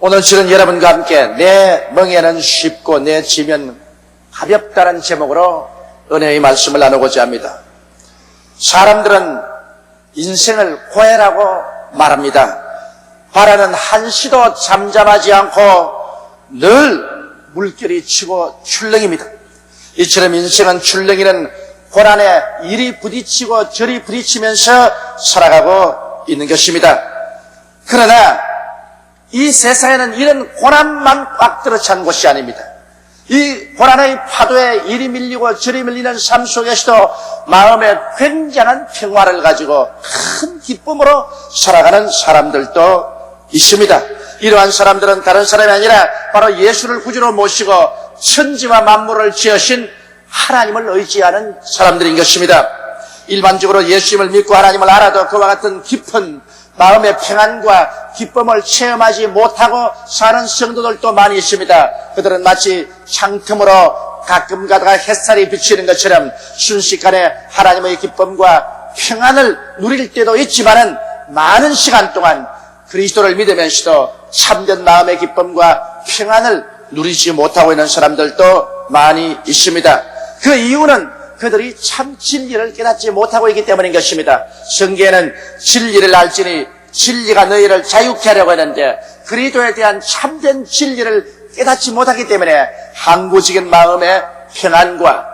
오늘 저는 여러분과 함께 내 멍에는 쉽고 내 지면 가볍다는 제목으로 은혜의 말씀을 나누고자 합니다. 사람들은 인생을 고해라고 말합니다. 바라는 한시도 잠잠하지 않고 늘 물결이 치고 출렁입니다. 이처럼 인생은 출렁이는 고난에 이리 부딪히고 저리 부딪히면서 살아가고 있는 것입니다. 그러나 이 세상에는 이런 고난만 꽉 들어찬 곳이 아닙니다. 이 고난의 파도에 이리 밀리고 저리 밀리는 삶 속에서도 마음에 굉장한 평화를 가지고 큰 기쁨으로 살아가는 사람들도 있습니다. 이러한 사람들은 다른 사람이 아니라 바로 예수를 구주로 모시고 천지와 만물을 지으신 하나님을 의지하는 사람들인 것입니다. 일반적으로 예수님을 믿고 하나님을 알아도 그와 같은 깊은 마음의 평안과 기쁨을 체험하지 못하고 사는 성도들도 많이 있습니다. 그들은 마치 창틈으로 가끔 가다가 햇살이 비치는 것처럼 순식간에 하나님의 기쁨과 평안을 누릴 때도 있지만은 많은 시간 동안 그리스도를 믿으면서도 참된 마음의 기쁨과 평안을 누리지 못하고 있는 사람들도 많이 있습니다. 그 이유는 그들이 참 진리를 깨닫지 못하고 있기 때문인 것입니다. 성경에는 진리를 알지니 진리가 너희를 자유케 하려고 했는데 그리스도에 대한 참된 진리를 깨닫지 못하기 때문에 항구적인 마음의 평안과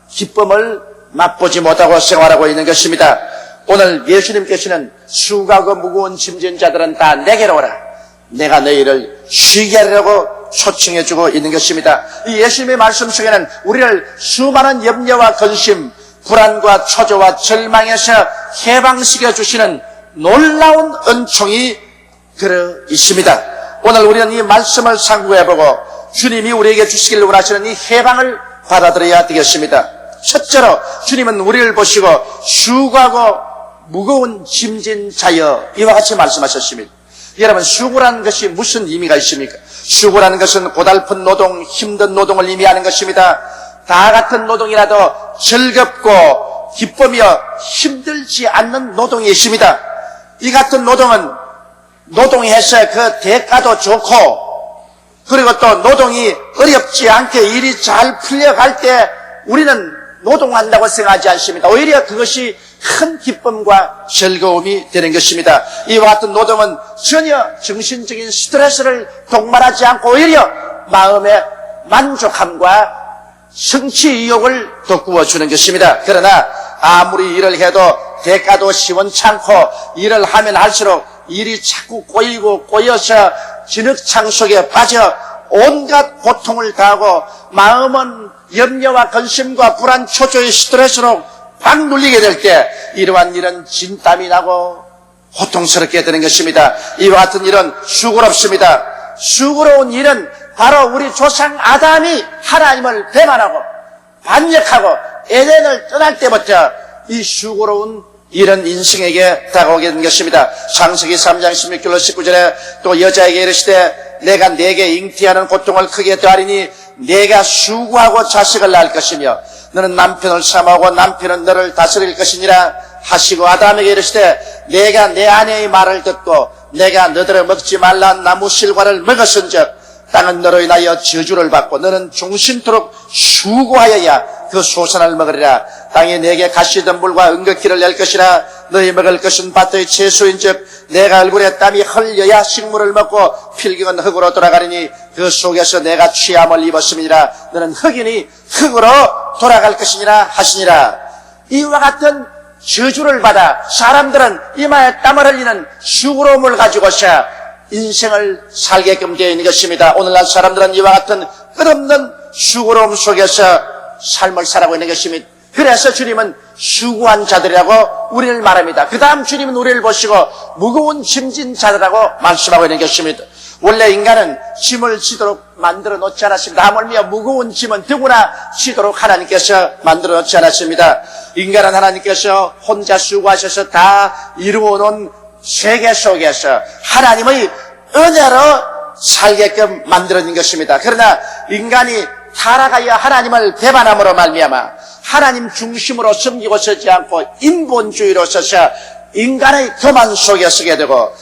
기쁨을 맛보지 못하고 생활하고 있는 것입니다. 오늘 예수님께서는 수고하고 무거운 짐진 자들은 다 내게로 오라. 내가 너희를 쉬게 하려고 초청해주고 있는 것입니다. 이 예수님의 말씀 속에는 우리를 수많은 염려와 근심, 불안과 초조와 절망에서 해방시켜 주시는 놀라운 은총이 들어 있습니다. 오늘 우리는 이 말씀을 상고해보고 주님이 우리에게 주시길 원하시는 이 해방을 받아들여야 되겠습니다. 첫째로 주님은 우리를 보시고 수고하고 무거운 짐진 자여 이와 같이 말씀하셨습니다. 여러분, 수고라는 것이 무슨 의미가 있습니까? 수고라는 것은 고달픈 노동, 힘든 노동을 의미하는 것입니다. 다 같은 노동이라도 즐겁고 기쁘며 힘들지 않는 노동이 있습니다. 이 같은 노동은 노동해서 그 대가도 좋고 그리고 또 노동이 어렵지 않게 일이 잘 풀려갈 때 우리는 노동한다고 생각하지 않습니다. 오히려 그것이 큰 기쁨과 즐거움이 되는 것입니다. 이와 같은 노동은 전혀 정신적인 스트레스를 동반하지 않고 오히려 마음의 만족함과 성취 의욕을 돋구어주는 것입니다. 그러나 아무리 일을 해도 대가도 시원찮고 일을 하면 할수록 일이 자꾸 꼬여서 진흙창 속에 빠져 온갖 고통을 당하고 마음은 염려와 근심과 불안, 초조의 스트레스로 팍 눌리게 될 때 이러한 일은 진땀이 나고 고통스럽게 되는 것입니다. 이와 같은 일은 수고롭습니다. 수고로운 일은 바로 우리 조상 아담이 하나님을 배반하고 반역하고 에덴을 떠날 때부터 이 수고로운 일은 인생에게 다가오게 된 것입니다. 창세기 3장 16절로 19절에 또 여자에게 이르시되 내가 네게 잉태하는 고통을 크게 더하리니 네가 수고하고 자식을 낳을 것이며 너는 남편을 삼하고 남편은 너를 다스릴 것이니라 하시고 아담에게 이르시되 내가 내 아내의 말을 듣고 내가 너더러 먹지 말라 나무 실과를 먹었은즉 땅은 너로 인하여 저주를 받고 너는 종신토록 수고하여야 그 소산을 먹으리라. 땅이 내게 가시덤불과 은극기를 낼 것이라. 너희 먹을 것은 밭의 채소인즉 내가 얼굴에 땀이 흘려야 식물을 먹고 필경은 흙으로 돌아가리니 그 속에서 내가 취함을 입었음이니라. 너는 흙이니 흙으로 돌아갈 것이니라 하시니라. 이와 같은 저주를 받아 사람들은 이마에 땀을 흘리는 수고로움을 가지고서 인생을 살게끔 되어 있는 것입니다. 오늘날 사람들은 이와 같은 끝없는 수고로움 속에서 삶을 살아가고 있는 것입니다. 그래서 주님은 수고한 자들이라고 우리를 말합니다. 그 다음 주님은 우리를 보시고 무거운 짐진 자들이라고 말씀하고 있는 것입니다. 원래 인간은 짐을 지도록 만들어 놓지 않았습니다. 하물며 무거운 짐은 누구나 지도록 하나님께서 만들어 놓지 않았습니다. 인간은 하나님께서 혼자 수고하셔서 다 이루어 놓은 세계 속에서 하나님의 은혜로 살게끔 만들어진 것입니다. 그러나 인간이 타락하여 하나님을 배반함으로 말미암아 하나님 중심으로 섬기고 서지 않고 인본주의로 서서 인간의 교만 속에 서게 되고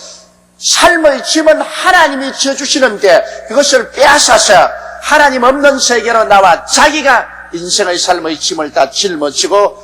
삶의 짐은 하나님이 져주시는데 그것을 빼앗아서 하나님 없는 세계로 나와 자기가 인생의 삶의 짐을 다 짊어지고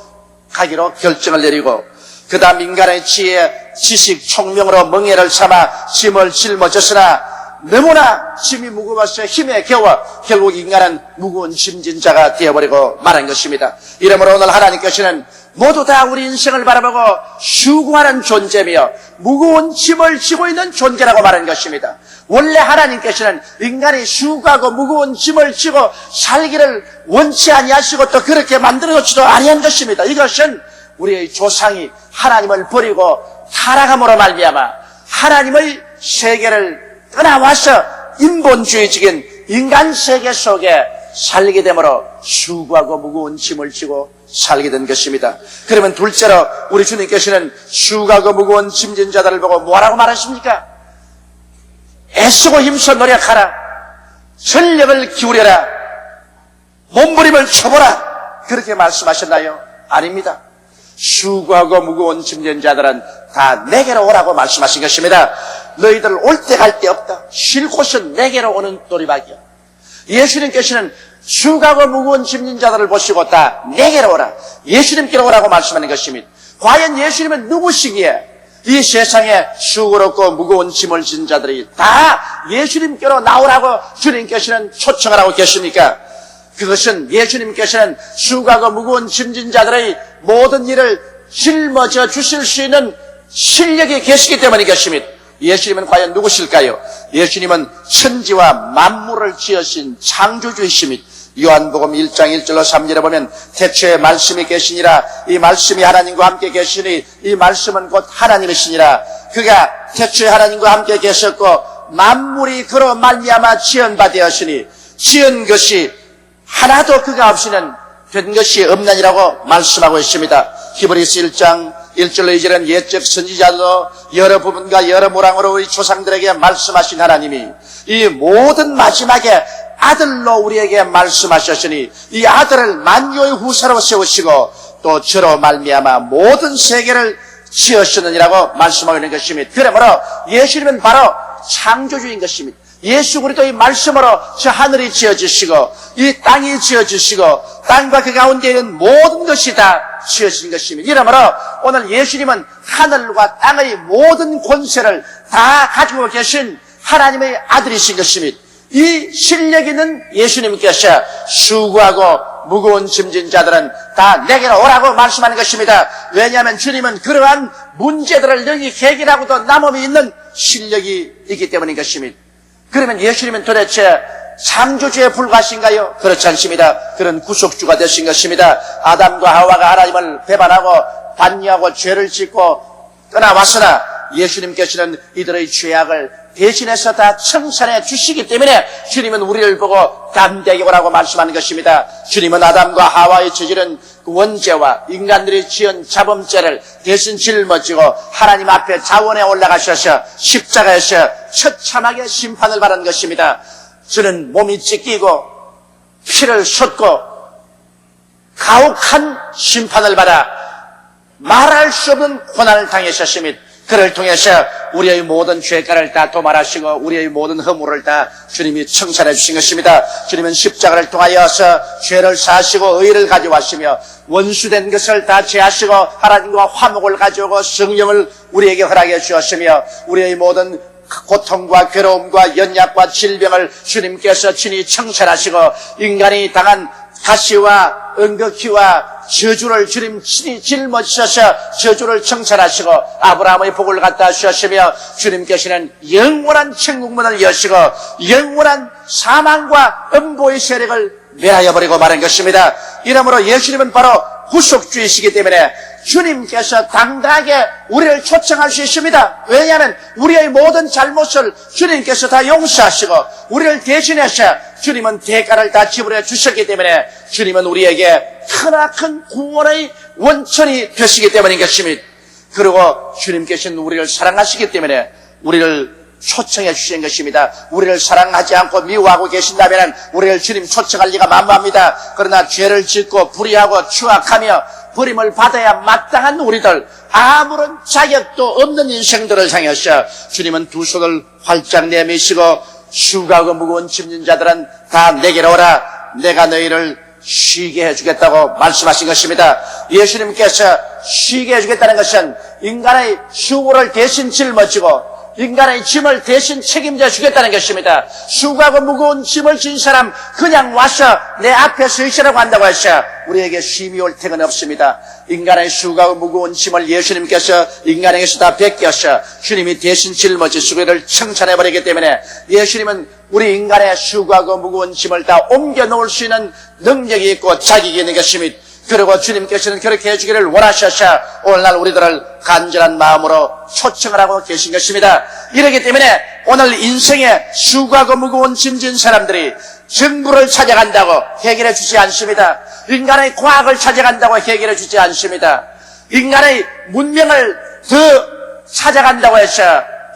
가기로 결정을 내리고 그 다음 인간의 지혜, 지식, 총명으로 멍에를 삼아 짐을 짊어졌으나 너무나 짐이 무거워서 힘에 겨워 결국 인간은 무거운 짐진 자가 되어버리고 말한 것입니다. 이러므로 오늘 하나님께서는 모두 다 우리 인생을 바라보고 수고하는 존재며 무거운 짐을 지고 있는 존재라고 말한 것입니다. 원래 하나님께서는 인간이 수고하고 무거운 짐을 지고 살기를 원치 아니하시고 또 그렇게 만들어놓지도 아니한 것입니다. 이것은 우리의 조상이 하나님을 버리고 타락함으로 말미암아 하나님의 세계를 떠나와서 인본주의적인 인간 세계 속에 살게 되므로 수고하고 무거운 짐을 지고 살게 된 것입니다. 그러면 둘째로 우리 주님께서는 수고하고 무거운 짐진 자들을 보고 뭐라고 말하십니까? 애쓰고 힘써 노력하라. 전력을 기울여라. 몸부림을 쳐보라. 그렇게 말씀하셨나요? 아닙니다. 수고하고 무거운 짐진 자들은 다 내게로 오라고 말씀하신 것입니다. 너희들 올 때 갈 데 없다. 쉴 곳은 내게로 오는 도리박이야. 예수님께서는 수고하고 무거운 짐진 자들을 보시고 다 내게로 오라. 예수님께로 오라고 말씀하는 것입니다. 과연 예수님은 누구시기에 이 세상에 수고롭고 무거운 짐을 진 자들이 다 예수님께로 나오라고 주님께서는 초청을 하고 계십니까? 그것은 예수님께서는 수고하고 무거운 짐진 자들의 모든 일을 짊어져 주실 수 있는 실력이 계시기 때문인 것입니다. 예수님은 과연 누구실까요? 예수님은 천지와 만물을 지으신 창조주이십니다. 요한복음 1장 1절로 3절에 보면 태초에 말씀이 계시니라. 이 말씀이 하나님과 함께 계시니 이 말씀은 곧 하나님이시니라. 그가 태초에 하나님과 함께 계셨고 만물이 그로 말미암아 지은 바 되었으니 지은 것이 하나도 그가 없이는 된 것이 없나니라고 말씀하고 있습니다. 히브리서 1장 1절로 2절은 옛적 선지자도 여러 부분과 여러 모랑으로 우리 조상들에게 말씀하신 하나님이 이 모든 마지막에 아들로 우리에게 말씀하셨으니 이 아들을 만유의 후사로 세우시고 또 저로 말미암아 모든 세계를 지으셨느니라고 말씀하고 있는 것입니다. 그러므로 예수님은 바로 창조주인 것입니다. 예수 그리스도의 말씀으로 저 하늘이 지어지시고 이 땅이 지어지시고 땅과 그 가운데 있는 모든 것이 다 지어진 것입니다. 이러므로 오늘 예수님은 하늘과 땅의 모든 권세를 다 가지고 계신 하나님의 아들이신 것입니다. 이 실력 있는 예수님께서 수고하고 무거운 짐진 자들은 다 내게로 오라고 말씀하는 것입니다. 왜냐하면 주님은 그러한 문제들을 능히 해결하고도 남음이 있는 실력이 있기 때문인 것입니다. 그러면 예수님은 도대체 창조주에 불과하신가요? 그렇지 않습니다. 그런 구속주가 되신 것입니다. 아담과 하와가 하나님을 배반하고 반역하고 죄를 짓고 떠나왔으나 예수님께서는 이들의 죄악을 대신해서 다 청산해 주시기 때문에 주님은 우리를 보고 담대하게 오라고 말씀하는 것입니다. 주님은 아담과 하와의 저지른 그 원죄와 인간들이 지은 자범죄를 대신 짊어지고 하나님 앞에 자원에 올라가셔서 십자가에서 처참하게 심판을 받은 것입니다. 저는 몸이 찢기고 피를 쏟고 가혹한 심판을 받아 말할 수 없는 고난을 당하셨습니다. 그를 통해서 우리의 모든 죄가를 다 도말하시고 우리의 모든 허물을 다 주님이 청산해 주신 것입니다. 주님은 십자가를 통하여서 죄를 사하시고 의를 가져왔으며 원수된 것을 다 제하시고 하나님과 화목을 가져오고 성령을 우리에게 허락해 주었으며 우리의 모든 고통과 괴로움과 연약과 질병을 주님께서 친히 청산하시고 인간이 당한 가시와 은극히와 저주를 주님 친히 짊어지셔서 저주를 청산하시고 아브라함의 복을 갖다 주셨으며 주님께서는 영원한 천국문을 여시고 영원한 사망과 음보의 세력을 멸하여 버리고 말한 것입니다. 이러므로 예수님은 바로 구속주이시기 때문에 주님께서 당당하게 우리를 초청할 수 있습니다. 왜냐하면 우리의 모든 잘못을 주님께서 다 용서하시고 우리를 대신해서 주님은 대가를 다 지불해 주셨기 때문에 주님은 우리에게 크나큰 구원의 원천이 되시기 때문인 것입니다. 그리고 주님께서는 우리를 사랑하시기 때문에 우리를 초청해 주신 것입니다. 우리를 사랑하지 않고 미워하고 계신다면 우리를 주님 초청할 리가 만무합니다. 그러나 죄를 짓고 불의하고 추악하며 버림을 받아야 마땅한 우리들, 아무런 자격도 없는 인생들을 향하셔 주님은 두 손을 활짝 내미시고 수고하고 무거운 짐진 자들은 다 내게로 오라, 내가 너희를 쉬게 해주겠다고 말씀하신 것입니다. 예수님께서 쉬게 해주겠다는 것은 인간의 수고를 대신 짊어지고 인간의 짐을 대신 책임져 주겠다는 것입니다. 수고하고 무거운 짐을 진 사람 그냥 와서 내 앞에 서 있으라고 한다고 하셔 우리에게 쉼이 올 택은 없습니다. 인간의 수고하고 무거운 짐을 예수님께서 인간에게서 다 베껴서 주님이 대신 짊어지시고 이를 청산해버리기 때문에 예수님은 우리 인간의 수고하고 무거운 짐을 다 옮겨 놓을 수 있는 능력이 있고 자격이 있는 것입니다. 그리고 주님께서는 그렇게 해주기를 원하셔서 오늘날 우리들을 간절한 마음으로 초청을 하고 계신 것입니다. 이렇기 때문에 오늘 인생에 수고하고 무거운 짐진 사람들이 정부를 찾아간다고 해결해 주지 않습니다. 인간의 과학을 찾아간다고 해결해 주지 않습니다. 인간의 문명을 더 찾아간다고 해서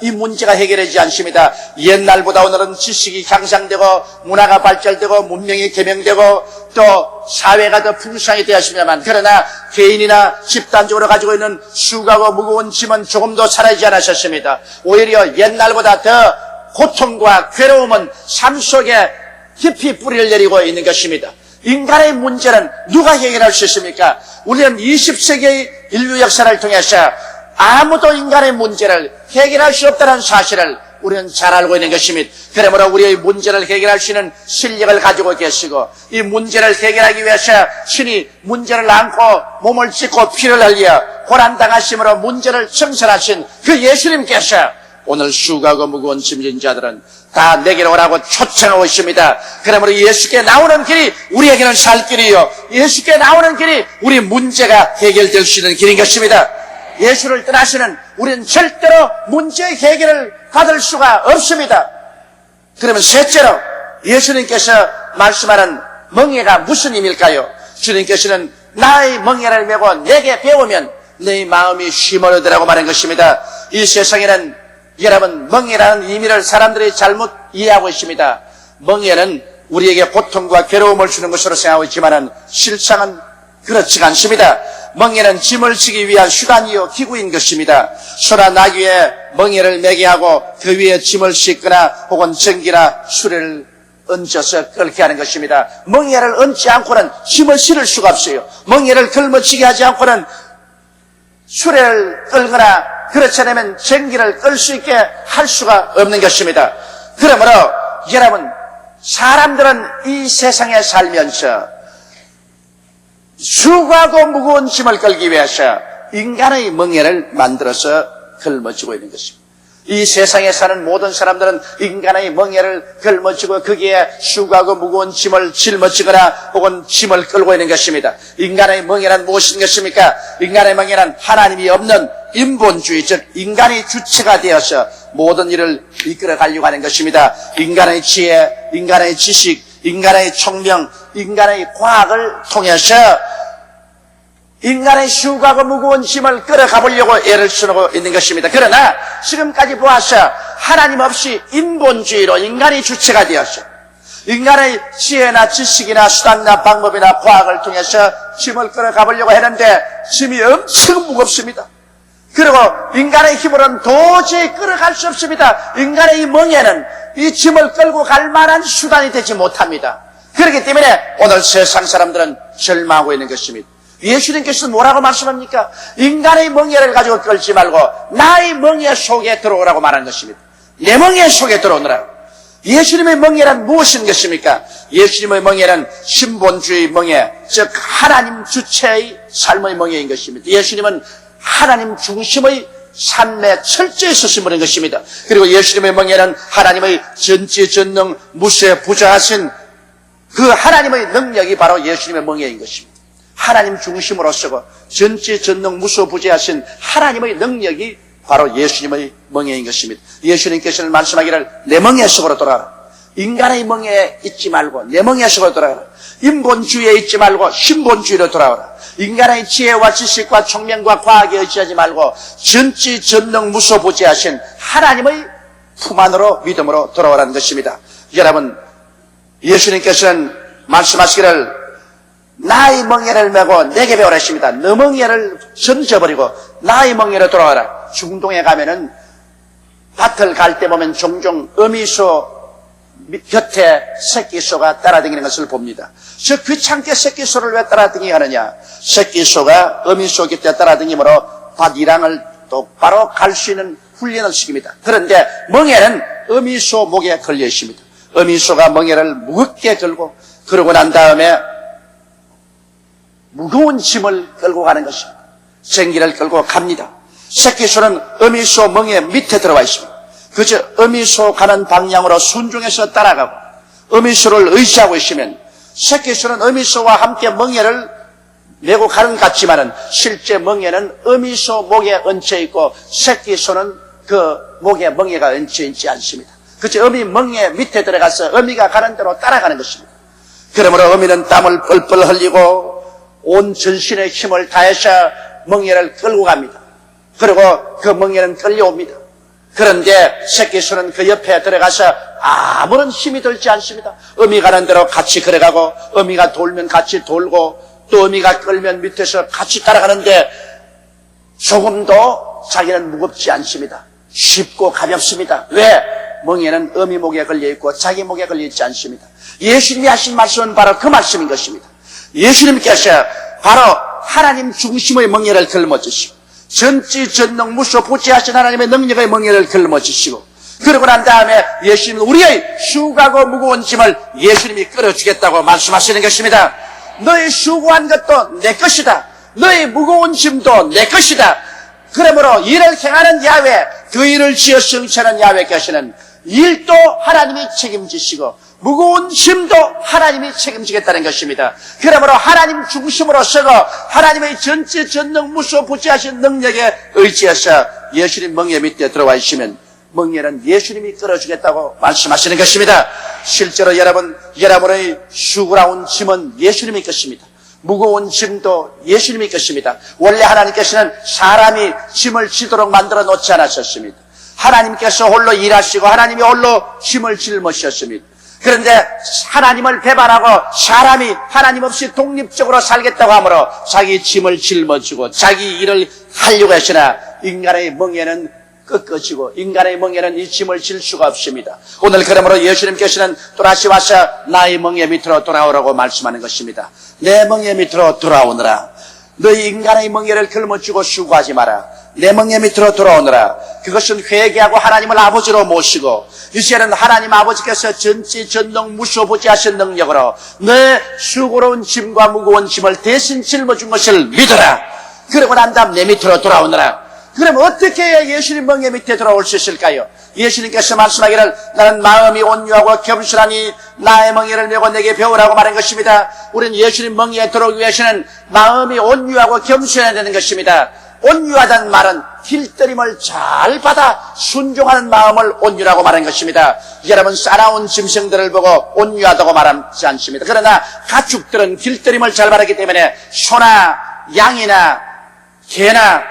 이 문제가 해결되지 않습니다. 옛날보다 오늘은 지식이 향상되고 문화가 발달되고 문명이 개명되고 또 사회가 더 풍성하게 되었습니다만 그러나 개인이나 집단적으로 가지고 있는 수고하고 무거운 짐은 조금도 사라지지 않으셨습니다. 오히려 옛날보다 더 고통과 괴로움은 삶 속에 깊이 뿌리를 내리고 있는 것입니다. 인간의 문제는 누가 해결할 수 있습니까? 우리는 20세기의 인류 역사를 통해서 아무도 인간의 문제를 해결할 수 없다는 사실을 우리는 잘 알고 있는 것입니다. 그러므로 우리의 문제를 해결할 수 있는 실력을 가지고 계시고 이 문제를 해결하기 위해서 신이 문제를 안고 몸을 찢고 피를 흘려 고난당하심으로 문제를 청산하신 그 예수님께서 오늘 수고하고 무거운 짐진 자들은 다 내게로 오라고 초청하고 있습니다. 그러므로 예수께 나오는 길이 우리에게는 살 길이요 예수께 나오는 길이 우리 문제가 해결될 수 있는 길인 것입니다. 예수를 떠나시는 우리는 절대로 문제 해결을 받을 수가 없습니다. 그러면 셋째로 예수님께서 말씀하는 멍에가 무슨 의미일까요? 주님께서는 나의 멍에를 메고 내게 배우면 내 마음이 쉼을 얻으라고 말한 것입니다. 이 세상에는 여러분 멍에라는 의미를 사람들이 잘못 이해하고 있습니다. 멍에는 우리에게 고통과 괴로움을 주는 것으로 생각하고 있지만 실상은 그렇지가 않습니다. 멍에는 짐을 지기 위한 수단이요 기구인 것입니다. 소나 나귀 위에 멍에를 매게 하고 그 위에 짐을 싣거나 혹은 전기나 수레를 얹어서 끌게 하는 것입니다. 멍에를 얹지 않고는 짐을 실을 수가 없어요. 멍에를 걸머지게 하지 않고는 수레를 끌거나 그렇지 않으면 전기를 끌 수 있게 할 수가 없는 것입니다. 그러므로 여러분 사람들은 이 세상에 살면서 수고하고 무거운 짐을 끌기 위해서 인간의 멍에를 만들어서 걸머쥐고 있는 것입니다. 이 세상에 사는 모든 사람들은 인간의 멍에를 걸머쥐고 거기에 수고하고 무거운 짐을 짊어지거나 혹은 짐을 끌고 있는 것입니다. 인간의 멍에란 무엇인 것입니까? 인간의 멍에란 하나님이 없는 인본주의, 즉 인간이 주체가 되어서 모든 일을 이끌어가려고 하는 것입니다. 인간의 지혜, 인간의 지식, 인간의 총명, 인간의 과학을 통해서 인간의 수고하고 무거운 짐을 끌어가보려고 애를 쓰고 있는 것입니다. 그러나 지금까지 보아서 하나님 없이 인본주의로 인간이 주체가 되어서 인간의 지혜나 지식이나 수단이나 방법이나 과학을 통해서 짐을 끌어가보려고 했는데 짐이 엄청 무겁습니다. 그리고 인간의 힘으로는 도저히 끌어갈 수 없습니다. 인간의 이 멍에는 이 짐을 끌고 갈 만한 수단이 되지 못합니다. 그렇기 때문에 오늘 세상 사람들은 절망하고 있는 것입니다. 예수님께서는 뭐라고 말씀합니까? 인간의 멍에를 가지고 끌지 말고 나의 멍에 속에 들어오라고 말한 것입니다. 내 멍에 속에 들어오느라. 예수님의 멍에란 무엇인 것입니까? 예수님의 멍에는 신본주의 멍에, 즉 하나님 주체의 삶의 멍에인 것입니다. 예수님은 하나님 중심의 삶에 철저히 서신 분인 것입니다. 그리고 예수님의 멍에는 하나님의 전지전능 무쇠 부자하신 그 하나님의 능력이 바로 예수님의 멍에인 것입니다. 하나님 중심으로서 전지전능 무소부재하신 하나님의 능력이 바로 예수님의 멍에인 것입니다. 예수님께서는 말씀하기를 내 멍에 속으로 돌아가라. 인간의 멍에에 있지 말고 내 멍에 속으로 돌아가라. 인본주의에 있지 말고 신본주의로 돌아오라. 인간의 지혜와 지식과 총명과 과학에 의지하지 말고 전지전능 무소부재하신 하나님의 품 안으로 믿음으로 돌아오라는 것입니다. 여러분, 예수님께서는 말씀하시기를 나의 멍에를 메고 내게 배우라 했습니다. 너 멍에를 던져버리고 나의 멍에로 돌아와라. 중동에 가면은 밭을 갈 때 보면 종종 어미소 곁에 새끼소가 따라다니는 것을 봅니다. 저 귀찮게 새끼소를 왜 따라다니게 하느냐? 새끼소가 어미소 곁에 따라다니므로 밭 이랑을 똑바로 갈 수 있는 훈련을 시킵니다. 그런데 멍에는 어미소 목에 걸려 있습니다. 어미소가 멍에를 무겁게 걸고 그러고 난 다음에 무거운 짐을 끌고 가는 것입니다. 생기를 끌고 갑니다. 새끼소는 어미소 멍에 밑에 들어와 있습니다. 그저 어미소 가는 방향으로 순종해서 따라가고 어미소를 의지하고 있으면 새끼소는 어미소와 함께 멍에를 메고 가는 것 같지만은 실제 멍에는 어미소 목에 얹혀 있고 새끼소는 그 목에 멍에가 얹혀 있지 않습니다. 그저 어미 멍에 밑에 들어가서 어미가 가는 대로 따라가는 것입니다. 그러므로 어미는 땀을 뻘뻘 흘리고 온 전신의 힘을 다해서 멍에를 끌고 갑니다. 그리고 그 멍에는 끌려옵니다. 그런데 새끼소는 그 옆에 들어가서 아무런 힘이 들지 않습니다. 어미 가는 대로 같이 걸어가고 어미가 돌면 같이 돌고 또 어미가 끌면 밑에서 같이 따라가는데 조금도 자기는 무겁지 않습니다. 쉽고 가볍습니다. 왜? 멍에는 어미 목에 걸려있고 자기 목에 걸려있지 않습니다. 예수님이 하신 말씀은 바로 그 말씀인 것입니다. 예수님께서 바로 하나님 중심의 멍에를 걸머지시고 전지전능 무소부지하신 하나님의 능력의 멍에를 걸머지시고 그러고 난 다음에 예수님은 우리의 수고하고 무거운 짐을 예수님이 끌어주겠다고 말씀하시는 것입니다. 너의 수고한 것도 내 것이다. 너의 무거운 짐도 내 것이다. 그러므로 일을 행하는 야훼, 그 일을 지어 성취하는 야훼께서는 일도 하나님이 책임지시고 무거운 짐도 하나님이 책임지겠다는 것입니다. 그러므로 하나님 중심으로 서고 하나님의 전지전능 무소부지하신 능력에 의지해서 예수님 멍에 밑에 들어와 있으면 멍에는 예수님이 끌어주겠다고 말씀하시는 것입니다. 실제로 여러분의 수고로운 짐은 예수님의 것입니다. 무거운 짐도 예수님의 것입니다. 원래 하나님께서는 사람이 짐을 지도록 만들어 놓지 않았었습니다. 하나님께서 홀로 일하시고 하나님이 홀로 짐을 짊으셨습니다. 그런데 하나님을 배반하고 사람이 하나님 없이 독립적으로 살겠다고 하므로 자기 짐을 짊어지고 자기 일을 하려고 하시나 인간의 멍에는 꺾어지고 인간의 멍에는 이 짐을 질 수가 없습니다. 오늘 그러므로 예수님께서는 또다시 와서 나의 멍에 밑으로 돌아오라고 말씀하는 것입니다. 내 멍에 밑으로 돌아오느라 너희 인간의 멍에를 짊어지고 수고하지 마라. 내 멍에 밑으로 돌아오느라. 그것은 회개하고 하나님을 아버지로 모시고 이제는 하나님 아버지께서 전지전능 무소부지하신 능력으로 내 수고로운 짐과 무거운 짐을 대신 짊어준 것을 믿어라. 그러고 난 다음 내 밑으로 돌아오느라. 그럼 어떻게 해야 예수님 멍에 밑에 돌아올 수 있을까요? 예수님께서 말씀하기를 나는 마음이 온유하고 겸손하니 나의 멍에를 메고 내게 배우라고 말한 것입니다. 우리는 예수님 멍에에 들어오기 위해서는 마음이 온유하고 겸손해야 되는 것입니다. 온유하다는 말은 길들임을 잘 받아 순종하는 마음을 온유라고 말한 것입니다. 여러분 싸나운 짐승들을 보고 온유하다고 말하지 않습니다. 그러나 가축들은 길들임을 잘 받았기 때문에 소나 양이나 개나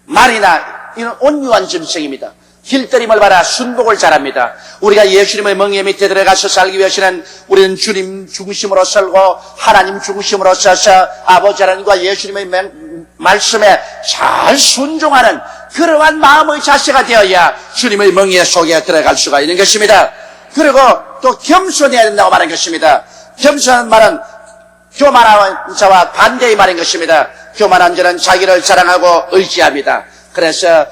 말이나 이런 온유한 짐승입니다. 길들임을 받아 순복을 잘합니다. 우리가 예수님의 멍에 밑에 들어가서 살기 위해서는 우리는 주님 중심으로 살고 하나님 중심으로 서서 아버지 하나님과 예수님의 말씀에 잘 순종하는 그러한 마음의 자세가 되어야 주님의 멍에 속에 들어갈 수가 있는 것입니다. 그리고 또 겸손해야 된다고 말한 것입니다. 겸손한 말은 교만한 자와 반대의 말인 것입니다. 교만한 자는 자기를 자랑하고 의지합니다. 그래서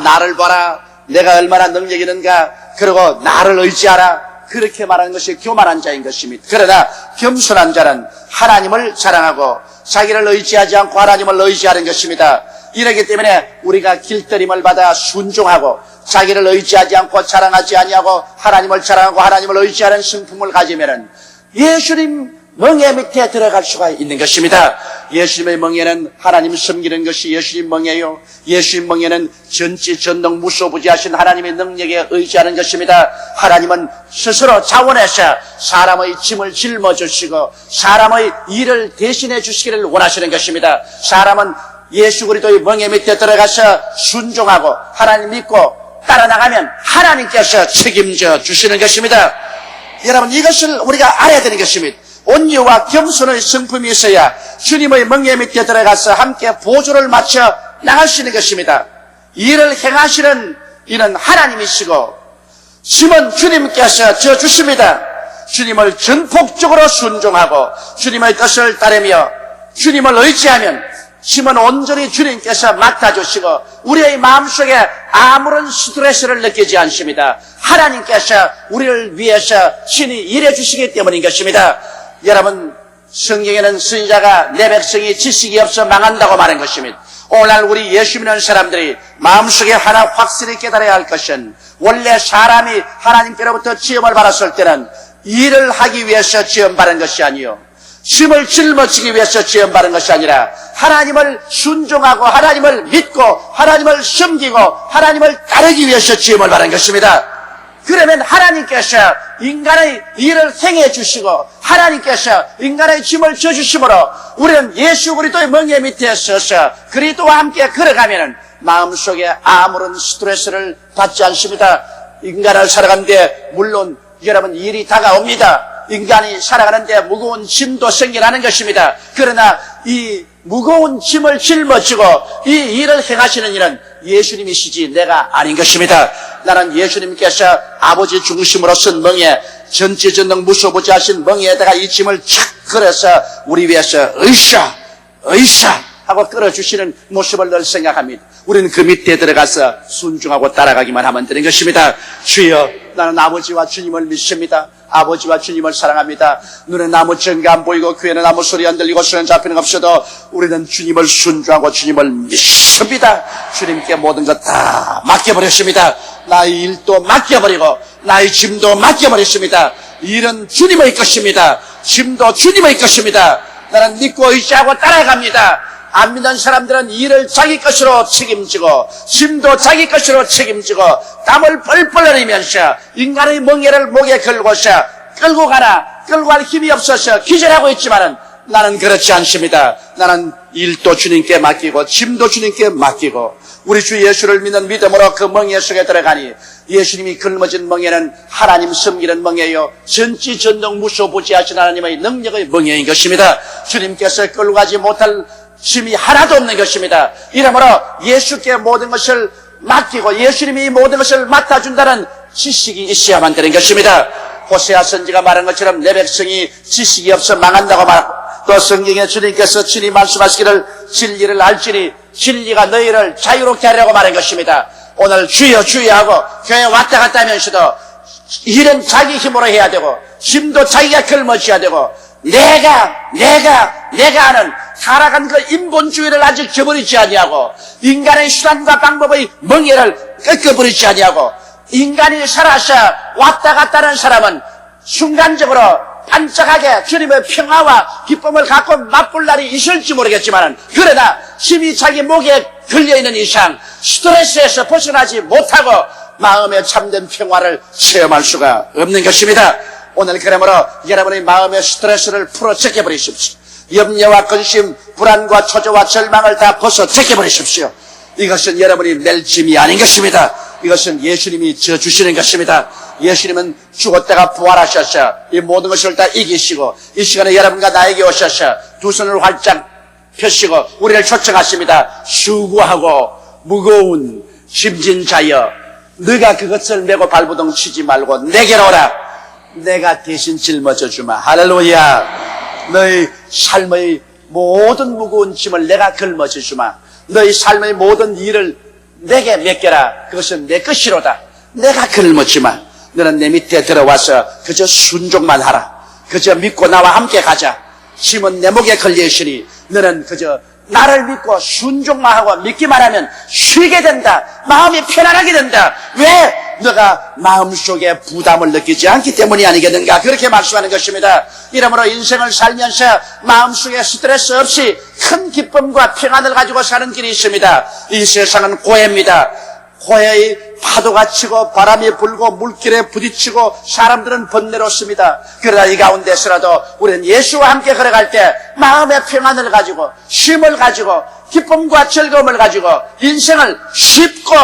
나를 봐라. 내가 얼마나 능력이 있는가. 그리고 나를 의지하라. 그렇게 말하는 것이 교만한 자인 것입니다. 그러나 겸손한 자는 하나님을 자랑하고 자기를 의지하지 않고 하나님을 의지하는 것입니다. 이러기 때문에 우리가 길들임을 받아 순종하고 자기를 의지하지 않고 자랑하지 아니하고 하나님을 자랑하고 하나님을 의지하는 성품을 가지면은 예수님 멍에 밑에 들어갈 수가 있는 것입니다. 예수님의 멍에는 하나님 섬기는 것이 예수님 멍에요. 예수님 멍에는 전지전능 무소부지하신 하나님의 능력에 의지하는 것입니다. 하나님은 스스로 자원해서 사람의 짐을 짊어주시고 사람의 일을 대신해 주시기를 원하시는 것입니다. 사람은 예수 그리스도의 멍에 밑에 들어가서 순종하고 하나님 믿고 따라 나가면 하나님께서 책임져 주시는 것입니다. 여러분, 이것을 우리가 알아야 되는 것입니다. 온유와 겸손의 성품이 있어야 주님의 멍에 밑에 들어가서 함께 보조를 맞춰 나갈 수 있는 것입니다. 이를 행하시는 이는 하나님이시고 짐은 주님께서 져 주십니다. 주님을 전폭적으로 순종하고 주님의 뜻을 따르며 주님을 의지하면 짐은 온전히 주님께서 맡아주시고 우리의 마음속에 아무런 스트레스를 느끼지 않습니다. 하나님께서 우리를 위해서 친히 일해 주시기 때문인 것입니다. 여러분, 성경에는 선지자가 내 백성이 지식이 없어 망한다고 말한 것입니다. 오늘날 우리 예수 믿는 사람들이 마음속에 하나 확실히 깨달아야 할 것은 원래 사람이 하나님께로부터 지음을 받았을 때는 일을 하기 위해서 지음받은 것이 아니요 짐을 짊어지기 위해서 지음받은 것이 아니라 하나님을 순종하고 하나님을 믿고 하나님을 섬기고 하나님을 따르기 위해서 지음을 받은 것입니다. 그러면 하나님께서 인간의 일을 행해 주시고 하나님께서 인간의 짐을 져주심으로 우리는 예수 그리스도의 멍에 밑에 서서 그리스도와 함께 걸어가면 마음속에 아무런 스트레스를 받지 않습니다. 인간을 살아가는데 물론 여러분 일이 다가옵니다. 인간이 살아가는데 무거운 짐도 생겨나는 것입니다. 그러나 이 무거운 짐을 짊어지고 이 일을 행하시는 이는 예수님이시지 내가 아닌 것입니다. 나는 예수님께서 아버지 중심으로 쓴 멍에 전지전능 무소부지하신 멍에다가 이 짐을 착 걸어서 우리 위해서 의사 하고 끌어주시는 모습을 늘 생각합니다. 우리는 그 밑에 들어가서 순종하고 따라가기만 하면 되는 것입니다. 주여, 나는 아버지와 주님을 믿습니다. 아버지와 주님을 사랑합니다. 눈에 아무 증거 안 보이고 귀에는 아무 소리 안 들리고 손에 잡히는 것 없어도 우리는 주님을 순종하고 주님을 믿습니다. 주님께 모든 것 다 맡겨버렸습니다. 나의 일도 맡겨버리고 나의 짐도 맡겨버렸습니다. 일은 주님의 것입니다. 짐도 주님의 것입니다. 나는 믿고 의지하고 따라갑니다. 안 믿는 사람들은 일을 자기 것으로 책임지고 짐도 자기 것으로 책임지고 땀을 뻘뻘 흘리면서 인간의 멍에를 목에 걸고서 끌고 갈 힘이 없어서 기절하고 있지만은 나는 그렇지 않습니다. 나는 일도 주님께 맡기고 짐도 주님께 맡기고 우리 주 예수를 믿는 믿음으로 그 멍에 속에 들어가니 예수님이 걸머진 멍에는 하나님 섬기는 멍에요 전지전능 무소부지하신 하나님의 능력의 멍에인 것입니다. 주님께서 끌고 가지 못할 짐이 하나도 없는 것입니다. 이러므로 예수께 모든 것을 맡기고 예수님이 모든 것을 맡아준다는 지식이 있어야만 되는 것입니다. 호세아 선지가 말한 것처럼 내 백성이 지식이 없어 망한다고 말하고 또 성경에 주님께서 친히 말씀하시기를 진리를 알지니 진리가 너희를 자유롭게 하려고 말한 것입니다. 오늘 주여 주여 하고 교회 왔다 갔다 하면서도 일은 자기 힘으로 해야 되고 짐도 자기가 걸머져야 되고 내가 하는 타락한 그 인본주의를 아직 저버리지 아니하고 인간의 수단과 방법의 멍에를 꺾어버리지 아니하고 인간이 살아서 왔다 갔다 하는 사람은 순간적으로 반짝하게 주님의 평화와 기쁨을 갖고 맛볼 날이 있을지 모르겠지만 그러나 힘이 자기 목에 걸려있는 이상 스트레스에서 벗어나지 못하고 마음의 참된 평화를 체험할 수가 없는 것입니다. 오늘 그러므로 여러분의 마음의 스트레스를 풀어 제껴버리십시오. 염려와 근심, 불안과 초조와 절망을 다 벗어 제껴버리십시오. 이것은 여러분이 낼 짐이 아닌 것입니다. 이것은 예수님이 져주시는 것입니다. 예수님은 죽었다가 부활하셔서 이 모든 것을 다 이기시고 이 시간에 여러분과 나에게 오셔서 두 손을 활짝 펴시고 우리를 초청하십니다. 수고하고 무거운 짐진 자여 네가 그것을 메고 발부동 치지 말고 내게로 오라. 내가 대신 짊어져 주마. 할렐루야. 너희 삶의 모든 무거운 짐을 내가 걸머져 주마. 너희 삶의 모든 일을 내게 맡겨라. 그것은 내 것이로다. 내가 걸머지마. 너는 내 밑에 들어와서 그저 순종만 하라. 그저 믿고 나와 함께 가자. 짐은 내 목에 걸려 있으니 너는 그저 나를 믿고 순종만 하고 믿기만 하면 쉬게 된다. 마음이 편안하게 된다. 왜? 너가 마음속에 부담을 느끼지 않기 때문이 아니겠는가. 그렇게 말씀하는 것입니다. 이러므로 인생을 살면서 마음속에 스트레스 없이 큰 기쁨과 평안을 가지고 사는 길이 있습니다. 이 세상은 고해입니다. 고해의 파도가 치고 바람이 불고 물길에 부딪히고 사람들은 번뇌롭습니다. 그러나 이 가운데서라도 우리는 예수와 함께 걸어갈 때 마음의 평안을 가지고 쉼을 가지고 기쁨과 즐거움을 가지고 인생을 쉽고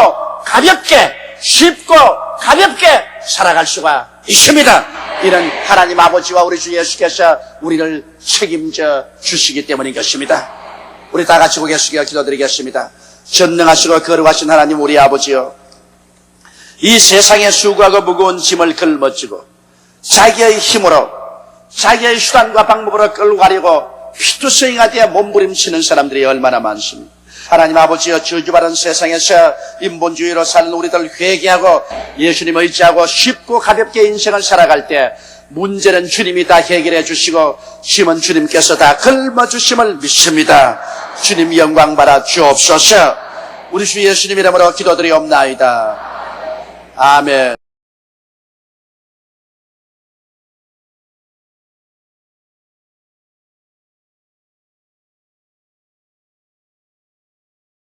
가볍게 쉽고 가볍게 살아갈 수가 있습니다. 이는 하나님 아버지와 우리 주 예수께서 우리를 책임져 주시기 때문인 것입니다. 우리 다 같이 고개 숙여 기도드리겠습니다. 전능하시고 거룩하신 하나님 우리 아버지여, 이 세상의 수고하고 무거운 짐을 걸머쥐고 자기의 힘으로 자기의 수단과 방법으로 끌고 가려고 피투성이가 되어 몸부림치는 사람들이 얼마나 많습니까? 하나님 아버지여, 저주받은 세상에서 인본주의로 사는 우리들 회개하고 예수님 의지하고 쉽고 가볍게 인생을 살아갈 때 문제는 주님이 다 해결해 주시고 짐은 주님께서 다 걸머주심을 믿습니다. 주님 영광 받아 주옵소서. 우리 주 예수님 이름으로 기도드리옵나이다. 아멘.